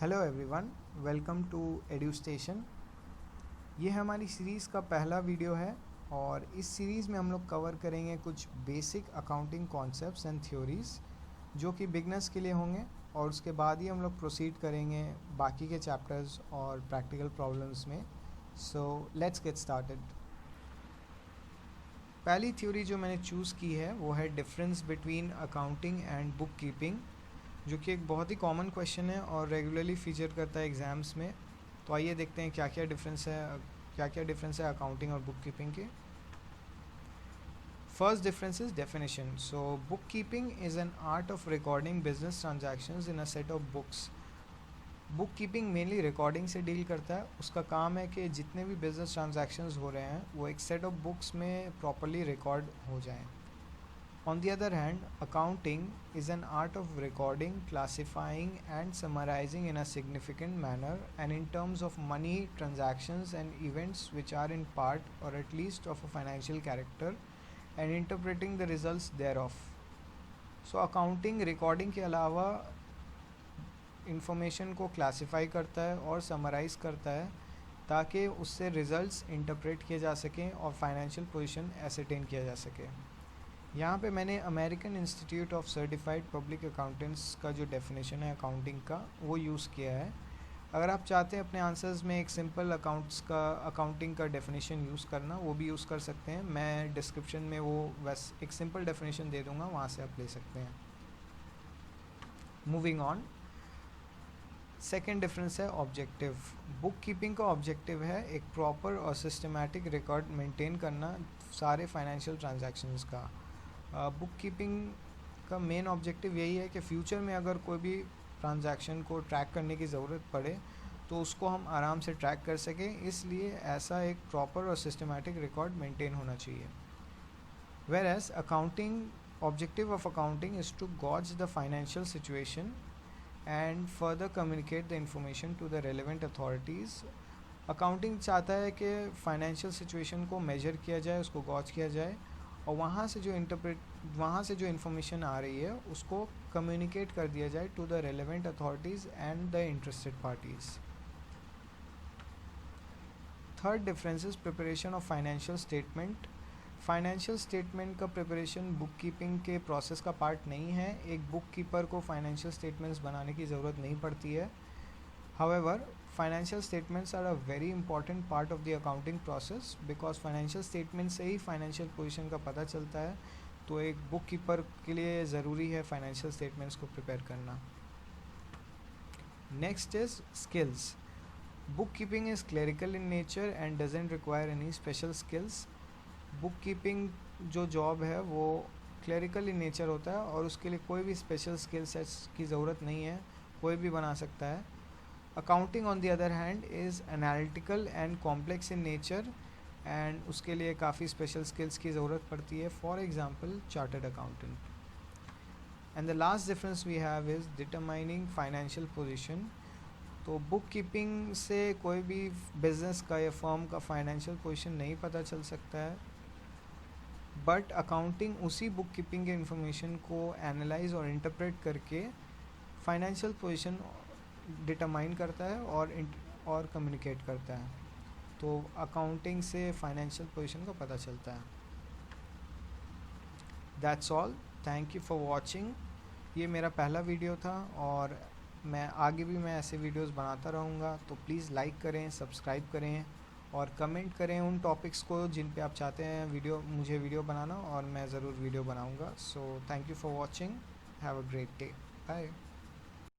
Hello everyone, welcome to Edu Station. ये हमारी series का पहला वीडियो है और इस सीरीज़ में हम लोग कवर करेंगे कुछ basic accounting concepts and theories जो कि बिगनर्स के लिए होंगे और उसके बाद ही हम लोग प्रोसीड करेंगे बाकी के चैप्टर्स और प्रैक्टिकल प्रॉब्लम्स में। So let's get started. पहली थ्योरी जो मैंने चूज़ की है वो है difference between accounting and book keeping, जो कि एक बहुत ही कॉमन क्वेश्चन है और रेगुलरली फीचर करता है एग्ज़ाम्स में। तो आइए देखते हैं क्या क्या डिफरेंस है अकाउंटिंग और बुक कीपिंग के। First difference is definition. So book keeping is an art of recording business transactions in a set of books. Book keeping mainly recording से डील करता है। उसका काम है कि जितने भी बिजनेस ट्रांजैक्शंस हो रहे हैं वो एक सेट ऑफ बुक्स में प्रॉपरली रिकॉर्ड हो जाएं। On the other hand, accounting is an art of recording, classifying, and summarizing in a significant manner, and in terms of money, transactions, and events which are in part or at least of a financial character, and interpreting the results thereof. So, accounting recording के अलावा information को classify करता है और summarise करता है ताकि उससे रिजल्ट्स इंटरप्रेट किए जा सकें और फाइनेंशियल पोजीशन एसेटेन किया जा सके। यहाँ पे मैंने American institute of certified public accountants का जो डेफिनेशन है अकाउंटिंग का वो यूज़ किया है। अगर आप चाहते हैं अपने आंसर्स में एक सिंपल अकाउंटिंग का डेफिनेशन यूज़ करना, वो भी यूज़ कर सकते हैं। मैं डिस्क्रिप्शन में वो एक सिंपल डेफिनेशन दे दूँगा, वहाँ से आप ले सकते हैं। मूविंग ऑन, सेकेंड डिफरेंस है ऑब्जेक्टिव। बुक कीपिंग का ऑब्जेक्टिव है एक प्रॉपर और सिस्टमैटिक रिकॉर्ड मेंटेन करना सारे फाइनेंशियल ट्रांजैक्शंस का। बुक कीपिंग का मेन ऑब्जेक्टिव यही है कि फ्यूचर में अगर कोई भी ट्रांजैक्शन को ट्रैक करने की ज़रूरत पड़े तो उसको हम आराम से ट्रैक कर सकें, इसलिए ऐसा एक प्रॉपर और सिस्टमैटिक रिकॉर्ड मेंटेन होना चाहिए। Whereas accounting objective of accounting is to gauge the financial situation and further communicate the information to the relevant authorities. Accounting चाहता है कि फाइनेंशियल सिचुएशन को मेजर किया जाए, उसको गॉज किया जाए और वहाँ से जो इन्फॉर्मेशन आ रही है उसको कम्युनिकेट कर दिया जाए to the relevant authorities and the interested parties. Third difference is preparation of financial statement. Financial statement का प्रिपरेशन बुक कीपिंग के प्रोसेस का पार्ट नहीं है। एक बुक कीपर को फाइनेंशियल स्टेटमेंट्स बनाने की ज़रूरत नहीं पड़ती है। However, financial statements are a very important part of the accounting process because financial statements से ही financial position का पता चलता है। तो एक बुक कीपर के लिए ज़रूरी है financial statements को प्रिपेयर करना। Next is skills. Bookkeeping is clerical in nature and doesn't require any special skills. Bookkeeping जो जॉब है वो clerical in nature होता है और उसके लिए कोई भी special skill sets की ज़रूरत नहीं है, कोई भी बना सकता है। Accounting on the other hand is analytical and complex in nature and उसके लिए काफ़ी स्पेशल स्किल्स की ज़रूरत पड़ती है, for example chartered accountant. And the last difference we have is determining financial position. तो बुक कीपिंग से कोई भी बिजनेस का या फर्म का फाइनेंशियल पोजीशन नहीं पता चल सकता है, बट अकाउंटिंग उसी बुक कीपिंग के इंफॉर्मेशन को एनालाइज और इंटरप्रेट करके फाइनेंशियल पोजीशन डिटरमाइन करता है और कम्युनिकेट करता है। तो अकाउंटिंग से फाइनेंशियल पोजीशन का पता चलता है। That's all, thank you for watching. ये मेरा पहला वीडियो था और आगे भी मैं ऐसे वीडियोस बनाता रहूँगा। तो प्लीज़ लाइक करें, सब्सक्राइब करें और कमेंट करें उन टॉपिक्स को जिन पे आप चाहते हैं मुझे वीडियो बनाना, और मैं ज़रूर वीडियो बनाऊँगा। So thank you for watching, have a great day, bye.